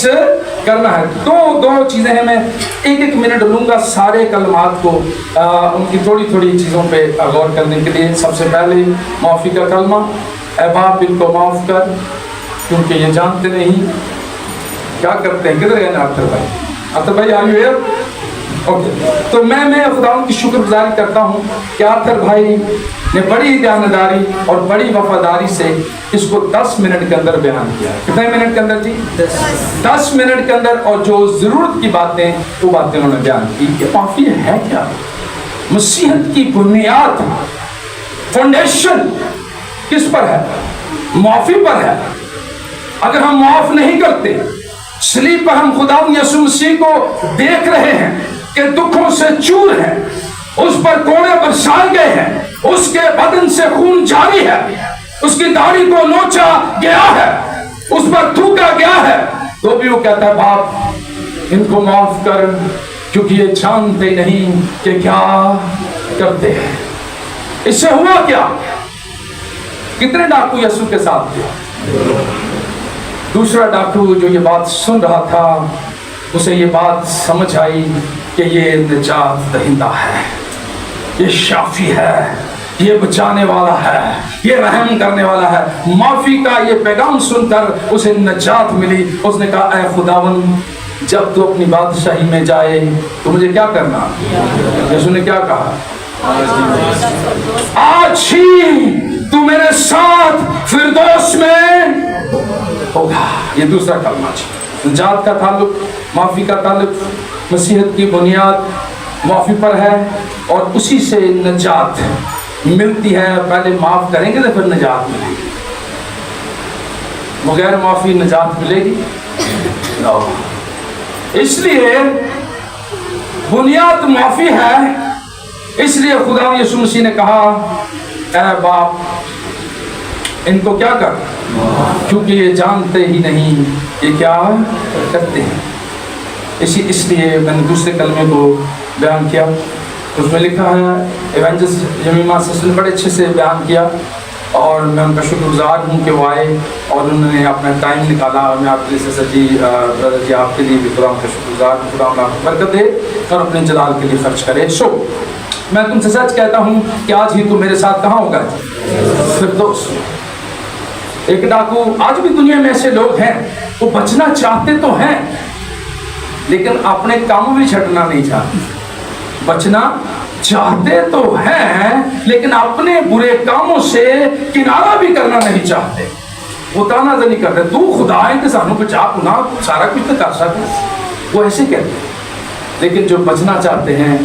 Reach کرنا ہے. دو چیزیں ہیں, میں ایک منٹ لوں گا سارے کلمات کو ان کی تھوڑی چیزوں پہ غور کرنے کے لیے. سب سے پہلے معافی کا کلمہ, اے باپ ان کو معاف کر کیونکہ یہ جانتے نہیں کیا کرتے ہیں. کدھر گئے نا آرتھر بھائی آر یو ہیئر؟ اوکے. تو میں خداوند کی شکر گزاری کرتا ہوں کہ آرتھر بھائی نے بڑی دیانتداری اور بڑی وفاداری سے اس کو 10 منٹ کے اندر بیان کیا. کتنے منٹ کے اندر جی؟ 10 منٹ کے اندر. اور جو ضرورت کی باتیں وہ باتیں انہوں نے بیان کی. کہ معافی ہے کیا؟ مسیحیت کی بنیاد, فاؤنڈیشن کس پر ہے؟ معافی پر ہے. اگر ہم معاف نہیں کرتے, صلیب پر ہم خداوند یسوع مسیح کو دیکھ رہے ہیں کہ دکھوں سے چور ہے, اس پر کوڑے برسائے گئے ہیں, اس کے بدن سے خون جاری ہے, اس کی داڑھی کو نوچا گیا ہے, اس پر تھوکا گیا ہے, تو بھی وہ کہتا ہے باپ ان کو معاف کر کیونکہ یہ جانتے نہیں کہ کیا کرتے ہیں. اس سے ہوا کیا؟ کتنے ڈاکو یسوع کے ساتھ تھے؟ دوسرا ڈاکو جو یہ بات سن رہا تھا اسے یہ بات سمجھ آئی کہ یہ نجات دہندہ ہے, یہ شافی ہے, یہ بچانے والا ہے, یہ رحم کرنے والا ہے. معافی کا یہ پیغام سن کر اسے نجات ملی. اس نے کہا اے خداوند جب تو اپنی بادشاہی میں جائے تو مجھے کیا کرنا؟ یسوع نے کیا کہا؟ آج ہی تو میرے ساتھ فردوس میں ہوگا. یہ دوسرا کلمہ ہے. نجات کا تعلق, معافی کا تعلق, مسیحیت کی بنیاد معافی پر ہے اور اسی سے نجات ملتی ہے. پہلے معاف کریں گے تو پھر نجات ملے گی. بغیر معافی نجات ملے گی؟ اس لیے بنیاد معافی ہے. اس لیے خدا یسوع مسیح نے کہا اے باپ ان کو کیا کر کیونکہ یہ جانتے ہی نہیں یہ کیا کرتے ہیں. اس لیے میں نے دوسرے کلمے کو بیان کیا. اس میں لکھا ہے, ایونجلسٹ جمیمہ سسٹر نے بڑے اچھے سے بیان کیا اور میں ان کا شکر گزار ہوں کہ وہ آئے اور انہوں نے اپنا ٹائم نکالا. اور میں آپ کے لیے سسٹر جی, برادر جی, آپ کے لیے بھی خدا کا شکر گزار ہوں. خدا آپ کو برکت دے اور اپنے جلال کے لیے خرچ کرے. میں تم سے سچ کہتا ہوں کہ آج ہی تو میرے ساتھ کہاں ہوگا؟ فردوس. ایک ڈاکو, آج بھی دنیا میں ایسے لوگ ہیں وہ بچنا چاہتے تو ہیں لیکن اپنے کاموں بھی چھٹنا نہیں چاہتے. بچنا چاہتے تو ہیں لیکن اپنے برے کاموں سے کنارہ بھی کرنا نہیں چاہتے. وہ تانا زنی کرتے تو خدا ہے کہ سانو بچا پنا سارا کچھ تو کر سکتے. وہ ایسے کہتے ہیں. لیکن جو بچنا چاہتے ہیں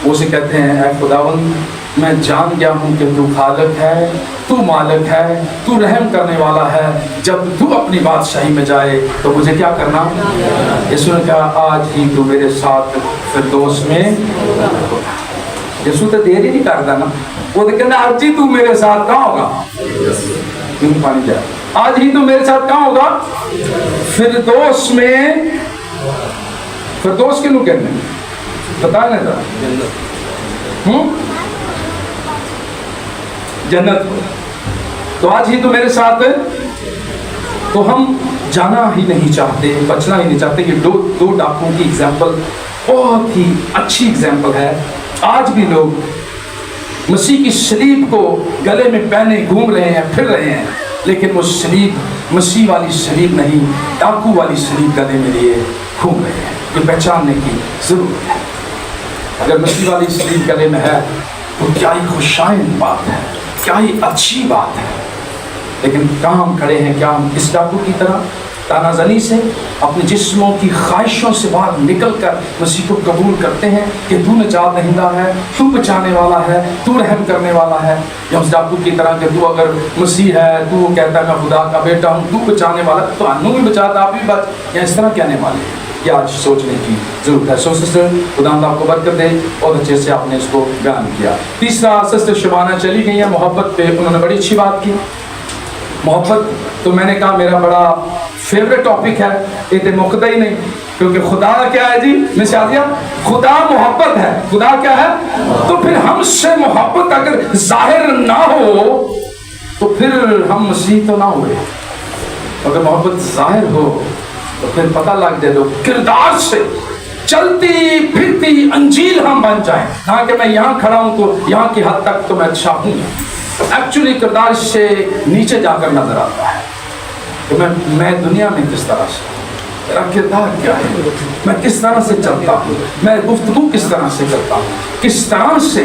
وہ اسے کہتے ہیں اے خداوند میں جان گیا ہوں کہ تو خالق ہے, تو مالک ہے, تو رحم کرنے والا ہے. جب تو اپنی بادشاہی میں جائے تو مجھے کیا کرنا؟ یسوع نے کہا آج ہی تو میرے ساتھ فردوس میں. یسوع تو دیر ہی نہیں کرتا نا, وہ تو کہنا آج ہی تو میرے ساتھ کہاں ہوگا؟ پانی جائے. آج ہی تو میرے ساتھ کہاں ہوگا؟ فردوس میں. فردوس کنوں کہنے بتائیں نا ذرا. جنت. تو آج ہی تو میرے ساتھ. تو ہم جانا ہی نہیں چاہتے, بچنا ہی نہیں چاہتے. یہ دو ڈاکوؤں کی ایگزامپل بہت ہی اچھی ایگزامپل ہے. آج بھی لوگ مسیح کی صلیب کو گلے میں پہنے گھوم رہے ہیں, پھر رہے ہیں, لیکن وہ صلیب مسیح والی صلیب نہیں, ڈاکو والی صلیب گلے میں لیے گھوم رہے ہیں. یہ پہچاننے کی ضرورت ہے. اگر مسیح والی صلیب گلے میں ہے تو کیا ہی خوشائن بات ہے, کیا ہی اچھی بات ہے. لیکن کہاں ہم کھڑے ہیں؟ کیا ہم اس ڈاکو کی طرح تانا زنی سے, اپنے جسموں کی خواہشوں سے باہر نکل کر مسیح کو قبول کرتے ہیں کہ تو نجات دہندہ ہے, تو بچانے والا ہے, تو رحم کرنے والا ہے؟ یا اس ڈاکو کی طرح کہ تو اگر مسیح ہے, تو کہتا ہے میں خدا کا بیٹا ہوں, تو بچانے والا, تو انو بھی بچاتا آپ بھی بچ, یا اس طرح کہنے والے ہیں؟ یہ آج سوچنے کی ضرورت ہے. سو سسٹر خدا آپ کو برکت دے, بہت اچھے سے آپ نے اس کو بیان کیا. تیسرا, سسٹر شبانہ چلی گئی ہیں محبت پہ, انہوں نے بڑی اچھی بات کی. محبت تو میں نے کہا میرا بڑا فیوریٹ ٹاپک ہے, یہ تو مکتا ہی نہیں, کیونکہ خدا کیا ہے جی, میں شادیہ خدا محبت ہے. خدا کیا ہے؟ تو پھر ہم سے محبت اگر ظاہر نہ ہو تو پھر ہم مسیح تو نہ ہوئے. اگر محبت ظاہر ہو تو پھر پتہ لگ جائے تو کردار سے چلتی پھرتی انجیل ہم بن جائیں. ہاں کہ میں یہاں کھڑا ہوں تو یہاں کی حد تک تو میں اچھا ہوں, ایکچولی کردار سے نیچے جا کر نظر آتا ہے کہ میں دنیا میں کس طرح سے, میرا کردار کیا ہے, میں کس طرح سے چلتا ہوں, میں گفتگو کس طرح سے کرتا ہوں, کس طرح سے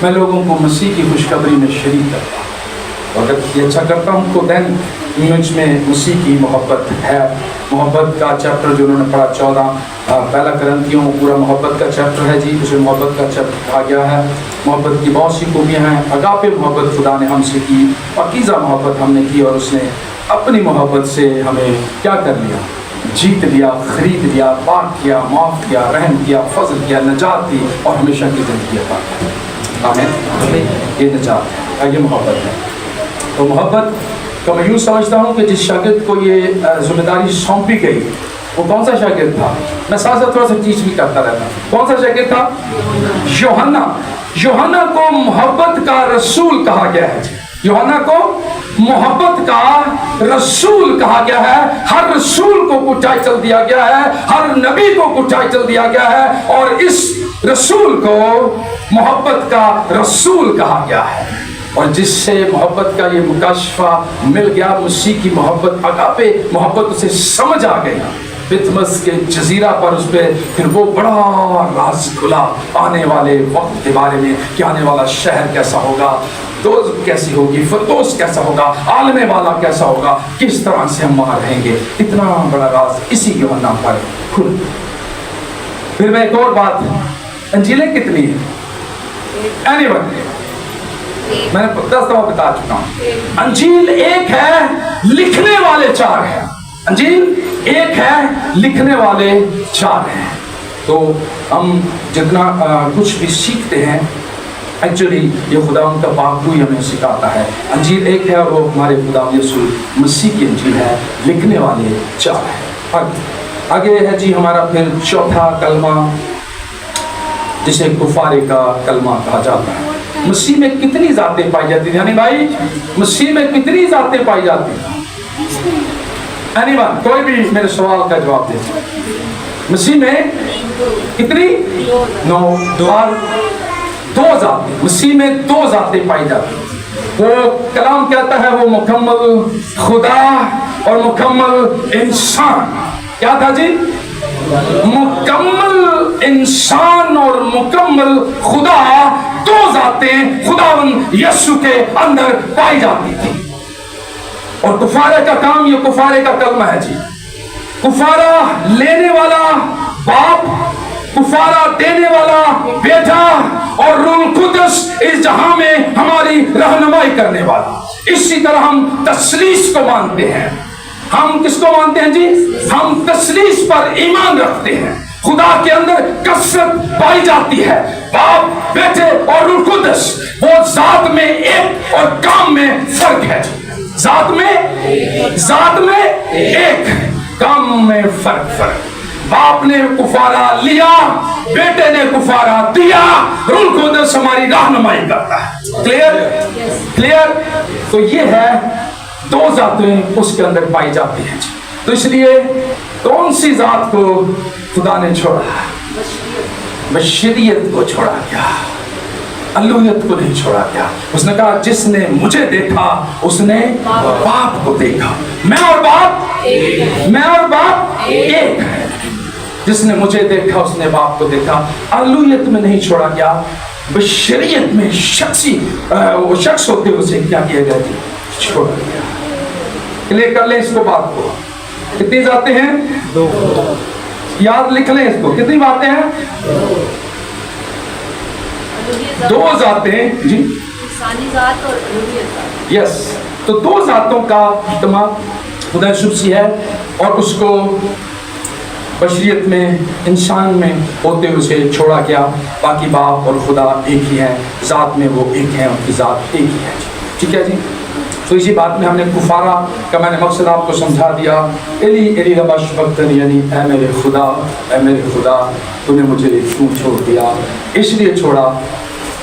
میں لوگوں کو مسیح کی خوشخبری میں شریک کرتا ہوں. اگر یہ اچھا کرتا ہوں تو دین مجھ میں مسیح کی محبت ہے. محبت کا چیپٹر جو انہوں نے پڑھا 14 پہلا کرنتھیوں پورا محبت کا چیپٹر ہے جی, اسے محبت کا چیپٹر کہا گیا ہے. محبت کی بہت سی خوبیاں ہیں. اگاپے محبت خدا نے ہم سے کی, پاکیزہ محبت ہم نے کی, اور اس نے اپنی محبت سے ہمیں کیا کر لیا, جیت لیا, خرید لیا, پاک کیا, معاف کیا, رحم کیا, فضل کیا, نجات دی اور ہمیشہ کی زندگی عطا کی. آمین. یہ نجات ہے, یہ محبت ہے. تو محبت تو میں یوں سمجھتا ہوں کہ جس شاگرد کو یہ ذمہ داری سونپی گئی وہ کون سا شاگرد تھا؟ میں ساتھ ساتھ تھوڑا سا چیز بھی کرتا رہتا ہوں. کون سا شاگرد تھا؟ یوحنا. یوحنا کو محبت کا رسول کہا گیا ہے. یوحنا کو محبت کا رسول کہا گیا ہے. ہر رسول کو کچھ ٹائٹل دیا گیا ہے, ہر نبی کو کچھ ٹائٹل دیا گیا ہے, اور اس رسول کو محبت کا رسول کہا گیا ہے. اور جس سے محبت کا یہ مکاشفہ مل گیا, مسیح کی محبت, اگاپے محبت اسے سمجھ آ گئی. پتمس کے جزیرہ پر اس پہ پھر وہ بڑا راز کھلا آنے والے وقت کے بارے میں کہ آنے والا شہر کیسا ہوگا, دوز کیسی ہوگی, فردوس کیسا ہوگا, عالم والا کیسا ہوگا, کس طرح سے ہم وہاں رہیں گے. اتنا بڑا راز اسی یوحنا پر کھل. پھر میں ایک اور بات, انجیلیں کتنی ہیں؟ میں نے 10 دفعہ بتا چکا ہوں. انجیل ایک ہے, لکھنے والے 4 ہیں. انجیل ایک ہے, لکھنے والے 4 ہیں. تو ہم جتنا کچھ بھی سیکھتے ہیں ایکچولی یہ خدا ان کا پاک ہی ہمیں سکھاتا ہے. انجیل ایک ہے اور وہ ہمارے خدا یسوع مسیح کی انجیل ہے. لکھنے والے 4 ہیں. آگے ہے جی ہمارا پھر چوتھا کلمہ جسے کفارے کا کلمہ کہا جاتا ہے. مسیح میں کتنی ذاتیں پائی جاتی ہیں یعنی بھائی, مسیح میں کتنی ذاتیں پائی جاتی ہیں؟ اینی ون, کوئی بھی میرے سوال کا جواب دے. مسیح میں کتنی؟ 2 ذاتیں. مسیح میں 2 ذاتیں پائی جاتی ہیں. وہ کلام کہتا ہے وہ مکمل خدا اور مکمل انسان. کیا تھا جی؟ مکمل انسان اور مکمل خدا, 2 ذاتیں خداوند یسوع کے اندر پائی جاتی تھی. اور کفارے کا کام, یہ کفارے کا کلمہ ہے جی. کفارہ لینے والا باپ, کفارہ دینے والا بیٹا, اور روح القدس اس جہاں میں ہماری رہنمائی کرنے والا. اسی طرح ہم تثلیث کو مانتے ہیں. ہم کس کو مانتے ہیں جی؟ ہم تثلیث پر ایمان رکھتے ہیں. خدا کے اندر کثرت پائی جاتی ہے, باپ, بیٹے اور روح القدس. وہ ذات میں ایک اور کام میں فرق ہے. ذات میں ایک, کام میں فرق. باپ نے کفارہ لیا, بیٹے نے کفارہ دیا, روح القدس ہماری رہنمائی کرتا ہے. کلیئر. تو یہ ہے 2 ذاتیں اس کے اندر پائی جاتی ہیں. تو اس لیے کون سی ذات کو خدا نے چھوڑا؟ بشریت کو چھوڑا گیا, الوہیت کو نہیں چھوڑا گیا. اس نے کہا جس نے مجھے دیکھا اس نے باپ کو دیکھا. میں اور باپ ایک ہے. جس نے مجھے دیکھا اس نے باپ کو دیکھا. الوہیت میں نہیں چھوڑا گیا, بشریت میں وہ شخص ہوتے اسے کیا کیا گیا جی؟ چھوڑا گیا. کلیئر کر لیں اس کو, بات کو. کتنی ذاتیں ہیں؟ 2. یاد لکھ لیں اس کو, کتنی باتیں ہیں؟ 2 ذاتیں جی, انسانی ذات اور الوہیت ذات. یس. تو 2 ذاتوں کا اجتماع خدا یسوع سے ہے, اور اس کو بشریت میں انسان میں ہوتے اسے چھوڑا گیا. باقی باپ اور خدا ایک ہی ہے, ذات میں وہ ایک ہے, ان کی ذات ایک ہی ہے. ٹھیک ہے جی. تو اسی بات میں ہم نے کفارہ کا میں نے مقصد آپ کو سمجھا دیا. ایلی لما شفقتنی, یعنی اے میرے خدا تو نے مجھے کیوں چھوڑ دیا. اس لیے چھوڑا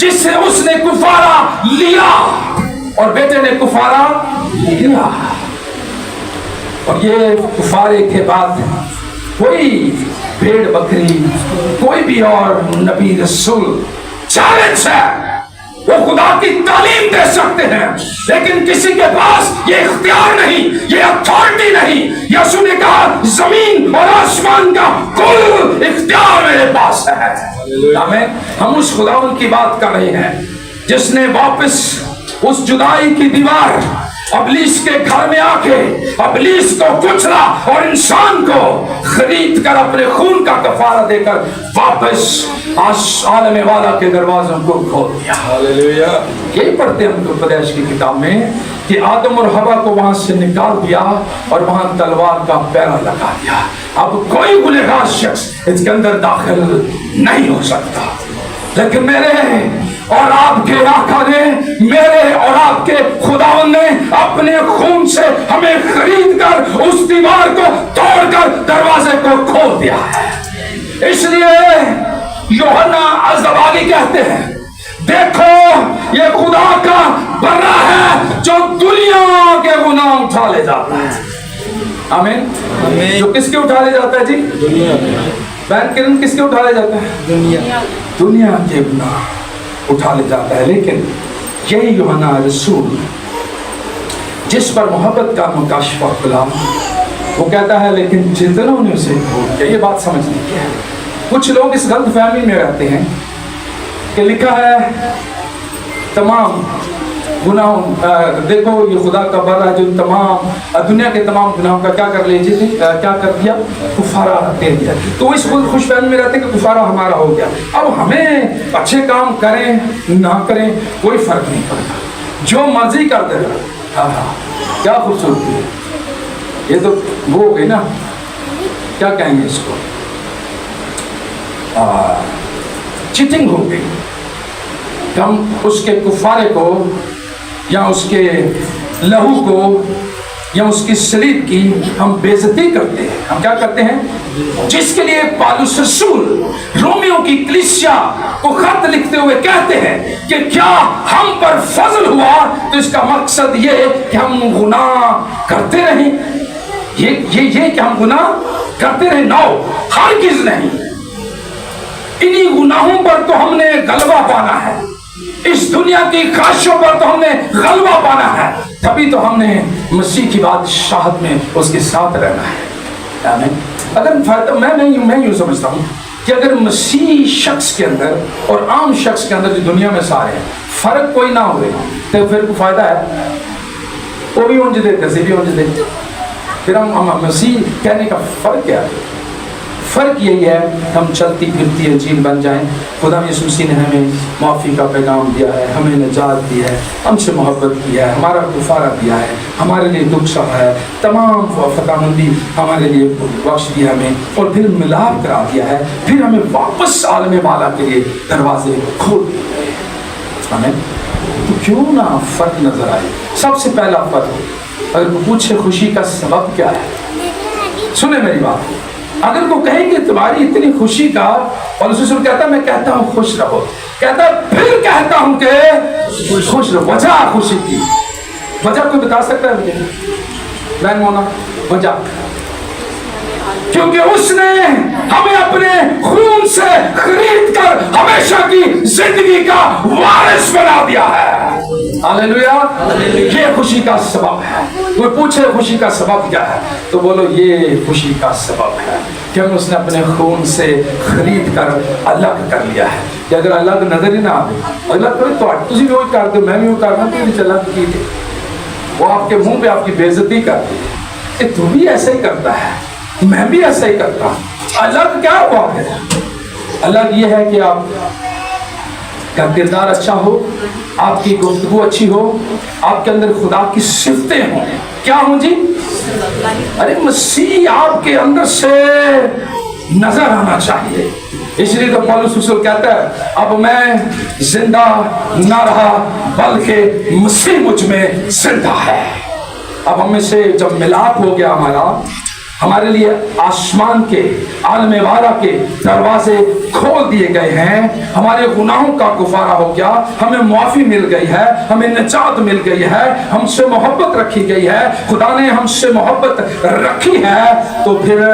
جس سے اس نے کفارہ لیا اور بیٹے نے کفارہ لیا. اور یہ کفارے کے بعد کوئی بھیڑ بکری کوئی بھی اور نبی رسول چیلنج ہے وہ خدا کی تعلیم دے سکتے ہیں لیکن کسی کے پاس یہ اختیار نہیں, یہ اتھارٹی نہیں. یسوع نے کہا زمین اور آسمان کا کل اختیار میرے پاس ہے. ہم اس خداوند کی بات کر رہے ہیں جس نے واپس اس جدائی کی دیوار ابلیس کے گھر میں آ کے ابلیس کو کچلا اور انسان کو خرید کر اپنے خون کا کفارہ دے کر واپس عالم والا کے دروازوں کو کھول دیا. یہی پڑھتے ہیں ہم کو پیدائش کی کتاب میں کہ آدم اور حوا کو وہاں سے نکال دیا اور وہاں تلوار کا پیرا لگا دیا. اب کوئی گنہگار شخص اس کے اندر داخل نہیں ہو سکتا. لیکن میرے اور آپ کے آقا نے, میرے اور آپ کے خداوند نے اپنے خون سے ہمیں خرید کر اس دیوار کو توڑ کر دروازے کو کھول دیا ہے. اس لیے یوحنا الزبالی کہتے ہیں دیکھو یہ خدا کا برا ہے جو دنیا کے گناہ اٹھا لے جاتا ہے. آمین. جو کس کے اٹھا لے جاتا ہے جی؟ دنیا کے. بہن کرن کس کے اٹھا لے جاتا ہے؟ دنیا کے گناہ اٹھا لے جاتا ہے. لیکن یہی یوحنا رسول جس پر محبت کا مکاشفہ کھلا وہ کہتا ہے لیکن جتنوں نے اسے کھول دیا. یہ بات سمجھنے کی ہے. کچھ لوگ اس غلط فہمی میں رہتے ہیں کہ لکھا ہے تمام گناہوں, دیکھو یہ خدا کا بر ہے جو تمام دنیا کے تمام گناہوں کا کیا کر لیجیے, کیا کر دیا, کفارہ دے دیا. تو اس خوش فہمی میں رہتے ہیں کہ کفارہ ہمارا ہو گیا. اب ہمیں اچھے کام کریں نہ کریں کوئی فرق نہیں پڑتا, جو مرضی کر دے گا. کیا خوبصورتی ہے. یہ تو وہ ہو گئی نا, کیا کہیں گے اس کو, چیٹنگ ہو گئی. ہم اس کے کفارے کو یا اس کے لہو کو یا اس کی صلیب کی ہم بے عزتی کرتے ہیں. ہم کیا کرتے ہیں, جس کے لیے پالوس رسول رومیوں کی کلیسیا کو خط لکھتے ہوئے کہتے ہیں کہ کیا ہم پر فضل ہوا تو اس کا مقصد یہ کہ ہم گناہ کرتے رہیں. یہ کہ ہم گناہ کرتے رہیں, نو ہرگز نہیں. انہی گناہوں پر تو ہم نے غلبہ پانا ہے, اس دنیا کی خواہشوں پر تو ہم نے غلبہ پانا ہے, تبھی تو ہم نے مسیح کی بادشاہت میں اس کے ساتھ رہنا ہے. اگر میں یوں سمجھتا ہوں کہ اگر مسیح شخص کے اندر اور عام شخص کے اندر جو دنیا میں سارے ہیں فرق کوئی نہ ہوئے تو پھر کوئی فائدہ ہے. وہ بھی اونج دے تیسے بھی اونج دے, پھر ہم مسیح کہنے کا فرق کیا ہے؟ فرق یہی ہے ہم چلتی پھرتی انجیل بن جائیں. خدا یسوع مسیح نے ہمیں معافی کا پیغام دیا ہے, ہمیں نجات دی ہے, ہم سے محبت کیا ہے, ہمارا کفارہ دیا ہے, ہمارے لیے دکھ سہا ہے, تمام فتامندی ہمارے لیے بخش دیا ہمیں, اور پھر ملاپ کرا دیا ہے, پھر ہمیں واپس عالم والا کے لیے دروازے کھول دیے. ہمیں تو کیوں نہ فرق نظر آئے. سب سے پہلا فرق, اگر پوچھے خوشی کا سبب کیا ہے, سنیں میری بات. اگر وہ کہیں کہ تمہاری اتنی خوشی کا, اور اس رسول کہتا میں کہتا ہوں خوش رہو, کہتا پھر کہتا ہوں کہ خوش رہو. وجہ خوشی کی وجہ کوئی بتا سکتا ہے مجھے بہن مونا؟ وجہ کیونکہ اس نے ہمیں اپنے خون سے خرید کر ہمیشہ کی زندگی کا وارث بنا دیا ہے. ہاللیلویا. یہ خوشی کا سبب ہے. کوئی پوچھے خوشی کا سبب کیا ہے تو بولو یہ خوشی کا سبب ہے کہ ہم اس نے اپنے خون سے خرید کر الگ کر لیا ہے. کہ اگر الگ نظر ہی نہ آئے, الگ کرے تو تسی بھی وہی کرتے, میں بھی وہ کرنا, تو الگ کی وہ آپ کے منہ پہ آپ کی بے عزتی کرتی ہے کہ تو بھی ایسا ہی کرتا ہے, میں بھی ایسا ہی کرتا ہوں. الگ کیا ہوا ہے؟ الگ یہ ہے کہ آپ کا کردار اچھا ہو, آپ کی گفتگو اچھی ہو, آپ کے اندر خدا کی صفتیں ہوں. کیا ہوں جی؟ ارے مسیح آپ کے اندر سے نظر آنا چاہیے. اس لیے تو پالوس رسول کہتا ہے اب میں زندہ نہ رہا بلکہ مسیح مجھ میں زندہ ہے. اب ہم میں سے جب ملاپ ہو گیا ہمارا, ہمارے لیے آسمان کے عالم والا کے دروازے کھول دیے گئے ہیں، ہمارے گناہوں کا کفارہ ہو گیا، ہمیں معافی مل گئی ہے، ہمیں نجات مل گئی ہے، ہم سے محبت رکھی گئی ہے، خدا نے ہم سے محبت رکھی ہے، تو پھر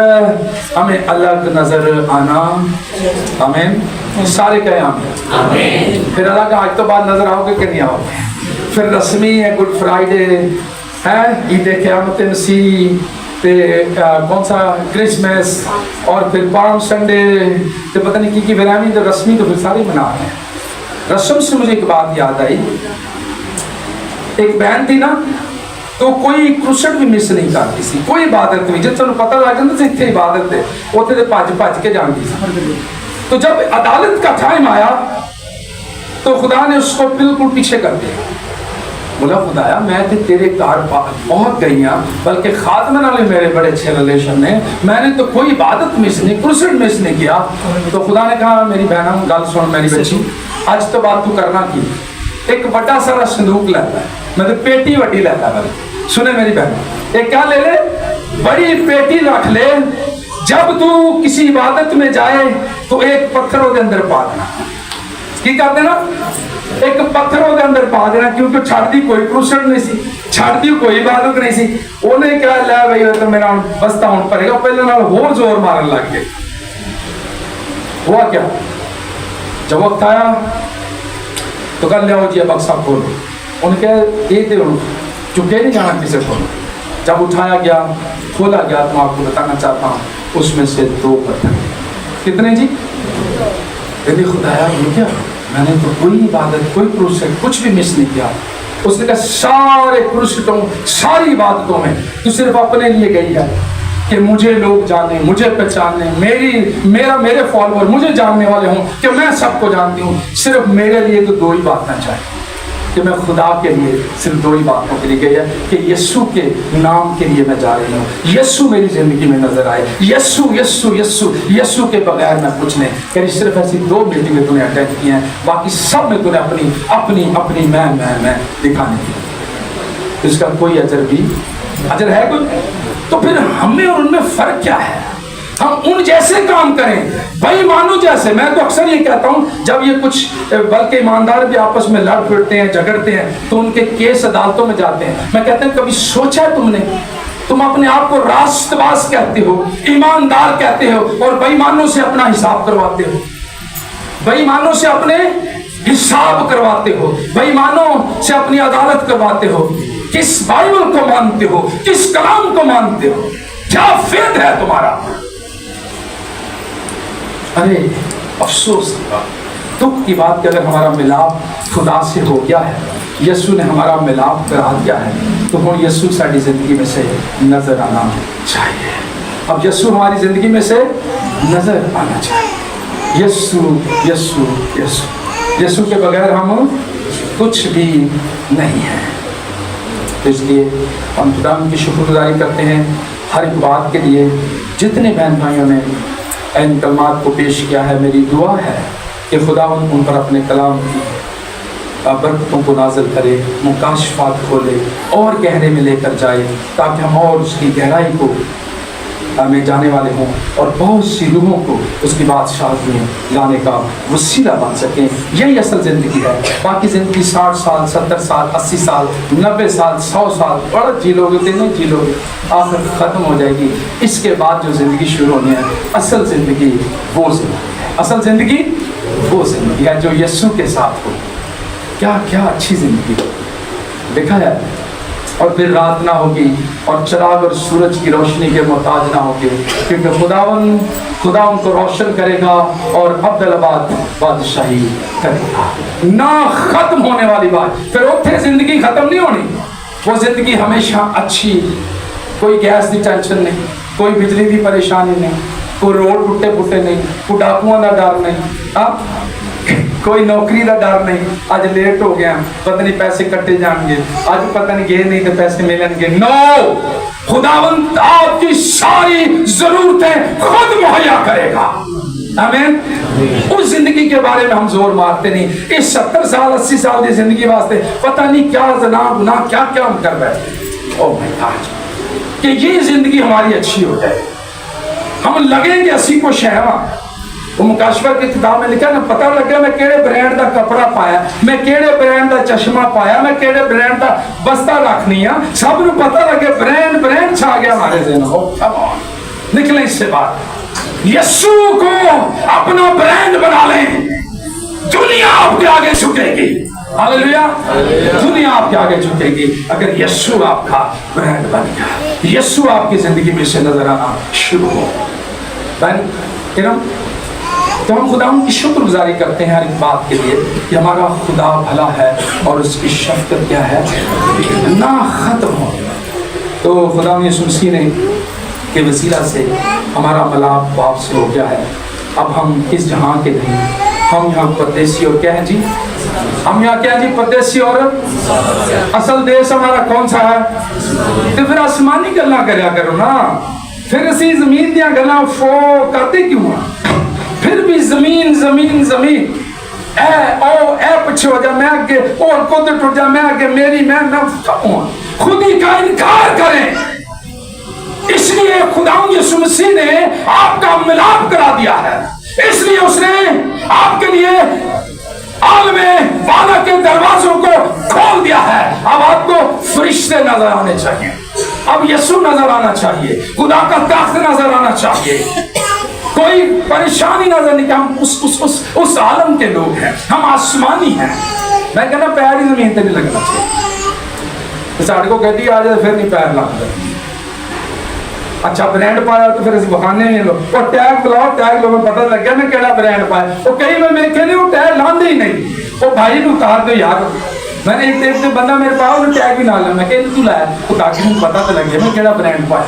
ہمیں الگ نظر آنا، آمین، سارے کہیں آمین، پھر الگ آج تو بعد نظر آؤ گے کہ نہیں آؤ گے؟ پھر رسمی ہے گڈ فرائیڈے ہے، عید قیامت مسیح، کون سا کرسمس، اور پھر پالم سنڈے، تو پتہ نہیں کی برہمی، تو رسمی تو پھر سارے منا رہے ہیں۔ رسم سے مجھے ایک بات یاد آئی، ایک بہن تھی نا، تو کوئی کرسٹ بھی مس نہیں کرتی سی، کوئی عبادت نہیں، جب تمہیں پتہ لگ جاتا سی اتنے عبادت ہے، اتنے بھج کے جانتی سی۔ تو جب عدالت کا ٹائم آیا تو خدا نے اس کو بالکل پیچھے کر دیا، بولا خدایا میں تے تیرے گھر پہنچ گئی ہوں، بلکہ خاتمہ والے میرے بڑے اچھے ریلیشن نے، میں نے تو کوئی عبادت مس نہیں، کرسٹ مس نہیں کیا۔ تو خدا نے کہا میری بہنوں گل سن میری بچی، آج تو بات تو کرنا کی، ایک بڑا سارا صندوق لیتا ہے، مطلب پیٹی وڈی لیتا ہے، سنے میری بہن، ایک کیا لے لے، بڑی پیٹی رکھ لے، جب تو کسی عبادت میں جائے تو ایک پتھر وہ اندر پا دینا، کی کر دینا، ایک پتھر وہ اندر پا دینا، کیونکہ چھڑ دی کوئی کرسٹ نہیں سی، چھڑ دی کوئی عبادت نہیں سی، انہیں کہا لے بھائی تو میرا بستہ ہون پڑے گا، پہلے نال اور زور مارن لگ گئے۔ ہوا کیا، جب وقت آیا تو کہا لیاؤ جی بکسا کھولو، ان کے یہ تھے چکے نہیں جانا کسی کو، جب اٹھایا گیا کھولا گیا تو آپ کو بتانا چاہتا ہوں اس میں سے 2 پتھر، کتنے جی؟ یعنی خدایا یہ کیا، میں نے تو کوئی عبادت کوئی کرسٹ کچھ بھی مس نہیں کیا۔ اس نے کہا سارے کرسٹوں ساری عبادتوں میں تو صرف اپنے لیے گئی ہے کہ مجھے لوگ جانیں، مجھے پہچانیں، میرے فالوور مجھے جاننے والے ہوں کہ میں سب کو جانتی ہوں، صرف میرے لیے تو 2 ہی باتیں چاہیے کہ میں خدا کے لیے صرف 2 ہی باتوں کے لیے گئی ہے کہ یسوع کے نام کے لیے میں جا رہی ہوں، یسوع میری زندگی میں نظر آئے، یسوع یسوع یسوع یسوع کے بغیر میں کچھ نہیں، کہ صرف ایسی 2 میٹنگیں تو نے اٹینڈ کی ہیں، باقی سب میں تو نے اپنی میں دکھانے کی، اس کا کوئی اجر ہے کوئی؟ تو پھر ہمیں اور ان میں فرق کیا ہے؟ ہم ان جیسے کام کریں، بے ایمانوں جیسے۔ میں تو اکثر یہ کہتا ہوں جب یہ کچھ بلکہ ایماندار بھی آپس میں لڑ پھرتے ہیں جھگڑتے ہیں تو ان کے کیس عدالتوں میں جاتے ہیں، میں کہتا ہوں کبھی سوچا ہے تم نے، تم اپنے آپ کو راست باز کہتے ہو، ایماندار کہتے ہو، اور بے ایمانوں سے اپنا حساب کرواتے ہو، بے ایمانوں سے اپنے حساب کرواتے ہو، بے ایمانوں سے اپنی عدالت کرواتے ہو۔ کس بائبل کو مانتے ہو؟ کس کلام کو مانتے ہو؟ کیا فیض ہے تمہارا؟ ارے افسوس کی بات، دکھ کی بات کہ اگر ہمارا ملاپ خدا سے ہو گیا ہے، یسوع نے ہمارا ملاپ کرا دیا ہے، تو ہوں یسوع ساری زندگی میں سے نظر آنا چاہیے۔ اب یسوع ہماری زندگی میں سے نظر آنا چاہیے، یسوع یسوع یسوع یسوع کے بغیر ہم کچھ بھی نہیں ہیں۔ تو اس لیے ہم خدا کی شکر گزاری کرتے ہیں ہر ایک بات کے لیے، جتنے بہن بھائیوں نے ان کلمات کو پیش کیا ہے، میری دعا ہے کہ خدا ان پر اپنے کلام کی برکتوں کو نازل کرے، مکاشفات کھولے اور گہرے میں لے کر جائے، تاکہ ہم اور اس کی گہرائی کو میں جانے والے ہوں اور بہت سی روحوں کو اس کی بادشاہت میں لانے کا وسیلہ بن سکیں۔ یہی اصل زندگی ہے، باقی زندگی 60 سال 70 سال 80 سال 90 سال 100 سال بڑا جی لو گے نہیں جی لو گے، آخر ختم ہو جائے گی۔ اس کے بعد جو زندگی شروع ہونی ہے، اصل زندگی وہ زندگی ہے، اصل زندگی وہ زندگی ہے جو یسوع کے ساتھ ہو۔ کیا کیا اچھی زندگی دیکھا ہے، اور پھر رات نہ ہوگی اور چراغ اور سورج کی روشنی کے محتاج نہ ہوگے، کیونکہ خدا ان کو روشن کرے گا اور ابدالآباد بادشاہی کرے گا۔ نہ ختم ہونے والی بات، پھر اتنے زندگی ختم نہیں ہونی، وہ زندگی ہمیشہ اچھی، کوئی گیس کی ٹینشن نہیں، کوئی بجلی کی پریشانی نہیں، کوئی روڈ ٹوٹے پھوٹے نہیں، کوئی ڈاکوؤں کا ڈر نہیں، کوئی نوکری کا ڈر نہیں، آج لیٹ ہو گیا پتہ نہیں پیسے کٹے جان گے، آج پتہ نہیں گئے نہیں تو پیسے ملیں گے۔ نو، خداوند آپ کی ساری ضرورتیں خود مہیا کرے گا۔ آمین۔ اس زندگی کے بارے میں ہم زور مارتے نہیں، اس 70 سال 80 سال کی زندگی واسطے پتہ نہیں کیا زنا گناہ کیا ہم کر بیٹھے۔ او مائی گاڈ، کہ یہ زندگی ہماری اچھی ہو جائے, ہم لگیں گے اسی کو شہوا. وہ مکاشفہ کی کتاب میں لکھا نا, پتہ لگا میں کیڑے برانڈ دا کپڑا پایا, میں کیڑے برانڈ دا چشمہ پایا, میں کیڑے برانڈ دا بستہ رکھنی ہے, سب نو پتہ لگے برانڈ چھا گیا ہمارے ذہن. نکلیں اس سے بات, یسوع کو اپنا برانڈ بنا لیں, دنیا آپ کے آگے جھکے گی. ہاللیلویا, دنیا آپ کے آگے جھکے گی اگر یسوع آپ کا برانڈ بن گیا, یسوع آپ کی زندگی میں سے نظر آنا شروع ہو. تو ہم خدا کی شکر گزاری کرتے ہیں ہر ایک بات کے لیے کہ ہمارا خدا بھلا ہے اور اس کی شفقت کیا ہے, نہ ختم ہو. تو خدا یسوع مسیح نے کے وسیلہ سے ہمارا ملاپ باپ سے ہو گیا ہے. اب ہم اس جہاں کے نہیں, ہم یہاں پردیسی اور کیا ہیں جی, ہم یہاں کیا ہیں جی, پردیسی اور اصل دیش ہمارا کون سا ہے؟ تو پھر آسمانی گلاں کریا کرو نا, پھر اسی زمین دیاں گلاں فو کرتے کیوں ہیں؟ پھر بھی زمین زمین زمین, اے پچھے ہو جا میں آگے, اور کود ٹوٹ جا میں آگے, میری میں خود ہی کا انکار کریں. اس لیے خدا یسوع مسیح نے آپ کا ملاپ کرا دیا ہے, اس لیے اس نے آپ کے لیے عالم وعدہ کے دروازوں کو کھول دیا ہے. اب آپ کو فرشتے نظر آنے چاہیے, اب یسوع نظر آنا چاہیے, خدا کا تخت نظر آنا چاہیے, کوئی پریشانی نظر نہیں کہ ہم اس عالم کے لوگ ہیں, ہم آسمانی ہیں. میں کہنا پیر ہی زمین تے نہیں لگنا چاہیے, ساڑھے کو کہتی آ جائے پھر نہیں پیر لگ جائے. اچھا برانڈ پایا تو پھر اسی بخانے نہیں لو, اور ٹیگ لاؤ, ٹیگ لوگوں پتہ لگ گیا میں کیڑا برانڈ پایا. وہ کئی میں میرے کہنے وہ ٹیگ لاندے ہی نہیں, وہ بھائی نو اتار دو یار. میں نے ایک بندہ میرے پاس وہ ٹیگ بھی نہ لایا, میں کہ تو لایا تو تاکہ مجھے پتہ تو لگ گیا میں کیڑا برانڈ پایا.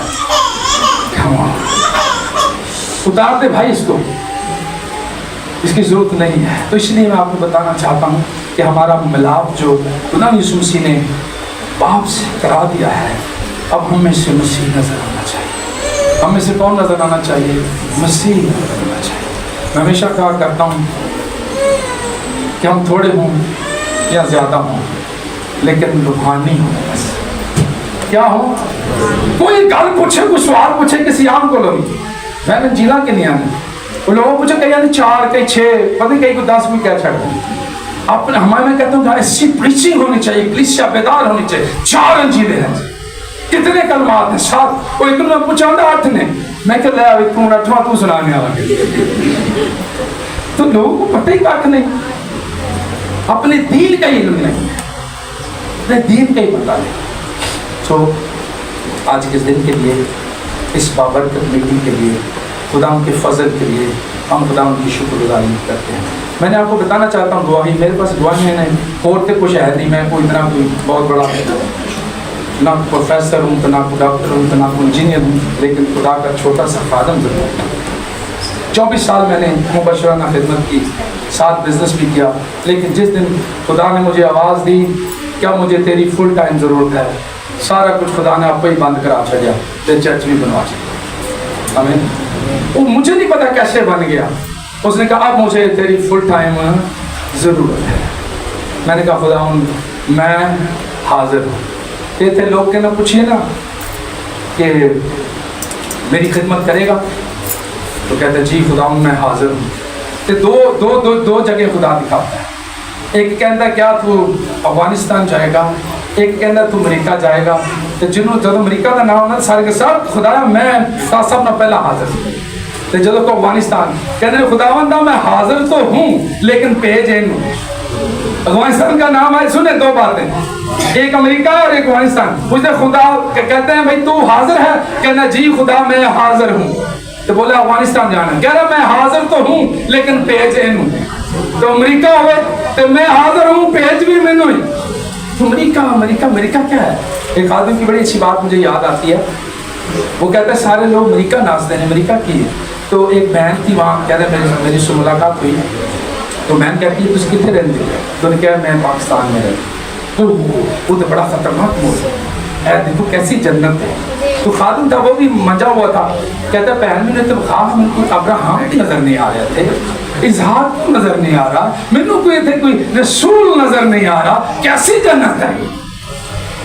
اتار دے بھائی اس کو, اس کی ضرورت نہیں ہے. تو اس لیے میں آپ کو بتانا چاہتا ہوں کہ ہمارا ملاپ جو خدا یسوع مسیح نے باپ سے کرا دیا ہے, اب ہمیں سے مسیح نظر آنا چاہیے. ہمیں سے کون نظر آنا چاہیے؟ مسیح نظر آنا چاہیے. میں ہمیشہ کہا کرتا ہوں کہ ہم تھوڑے ہوں یا زیادہ ہوں لیکن روحانی ہوں. بس کیا ہوں, کوئی گل پوچھے, کوئی سوال پوچھے کسی عام کو لوگ, میں نے جیلا کے نہیں آنے, وہ لوگوں پوچھے کہیں یعنی 4 کہیں 6 پتہ نہیں کہیں کو 10 بھی کیا چھڑ دیں. اپنے ہمارے میں کہتا ہوں کہ ایسی پریچنگ ہونی چاہیے, کلیسیا بیدار ہونی چاہیے. 4 انجیلیں ہیں, کتنے کلمات ہیں؟ 7. وہ ایک نے پوچھا 8 نے, میں کہ لے آوے تم 8واں تو سنانے آگے. تو لوگوں کو پتہ ہی کاٹ نہیں, اپنے دین کا علم نہیں, اپنے دین کا ہی پتہ نہیں. تو آج کے دن کے لیے, اس بابرکت میٹنگ کے لیے, خدا ان کے فضل کے لیے ہم خدا ان کی شکر گزاری کرتے ہیں. میں نے آپ کو بتانا چاہتا ہوں دعا ہی, میرے پاس دعائیں نہیں, اور تو کچھ ہے نہیں, میں کوئی اتنا کوئی بہت بڑا نہ پروفیسر ہوں, نہ کوئی ڈاکٹر ہوں, نہ کوئی انجینئر ہوں, لیکن خدا کا چھوٹا سا خادم ضرور. 24 سال میں نے مبشرانہ خدمت کی, 7 بزنس بھی کیا, لیکن جس دن خدا نے مجھے آواز دی کیا مجھے تیری فل ٹائم ضرورت ہے, سارا کچھ خدا نے آپ کو ہی بند کرا چھڑیا, تے چرچ بھی بنوا چھڑیا. آمین. وہ مجھے نہیں پتا کیسے بن گیا, اس نے کہا اب مجھے تیری فل ٹائم ضرورت ہے. میں نے کہا خدا میں حاضر ہوں. یہ تھے لوگ کے نہ پوچھئے نا کہ میری خدمت کرے گا, تو کہتے جی خدا میں حاضر ہوں. تو دو جگہ خدا دکھاتا ہے, ایک کہتا کیا تو افغانستان جائے گا, ایک کہتا تو امریکہ جائے گا. تو جنہوں جب امریکہ کا نام ہونا سارے کے ساتھ خدا میں سب نے پہلا حاضر ہوں. تو جب کو افغانستان کہتے خداوندہ میں حاضر تو ہوں لیکن بھیج ہوں. افغانستان کا نام ہے, سنے 2 باتیں, ایک امریکہ اور ایک افغانستان. پوچھتے خدا کہتے ہیں بھائی تو حاضر ہے, کہنا جی خدا میں حاضر ہوں. تو بولے افغانستان جانا, کہہ رہا میں حاضر تو ہوں لیکن بھیج ہوں. تو امریکہ ہوئے تو میں حاضر ہوں, بھیج بھی میں نے. امریکہ کیا ہے؟ ایک آدمی کی بڑی اچھی بات مجھے یاد آتی ہے, وہ کہتا ہے سارے لوگ امریکہ ناچتے ہیں, امریکہ کی ہے. تو ایک بہن تھی وہاں, کہتے ہیں میری سے ملاقات ہوئی, تو بہن کہتی ہے تجھ کتنے رہتے ہیں؟ تو نے کہا میں پاکستان میں رہتا. تو وہ تو بڑا خطرناک موضوع ہے, دیکھو کیسی جنت ہے. تو خادم تھا, وہ بھی مجا ہوا تھا, کہتا ہے بہن میں نے تو خواہ میں کوئی ابراہم نظر نہیں آ رہے تھے, اسحاق نظر نہیں آ رہا, مینوں کوئی رسول نظر نہیں آ رہا, کیسی جنت ہے.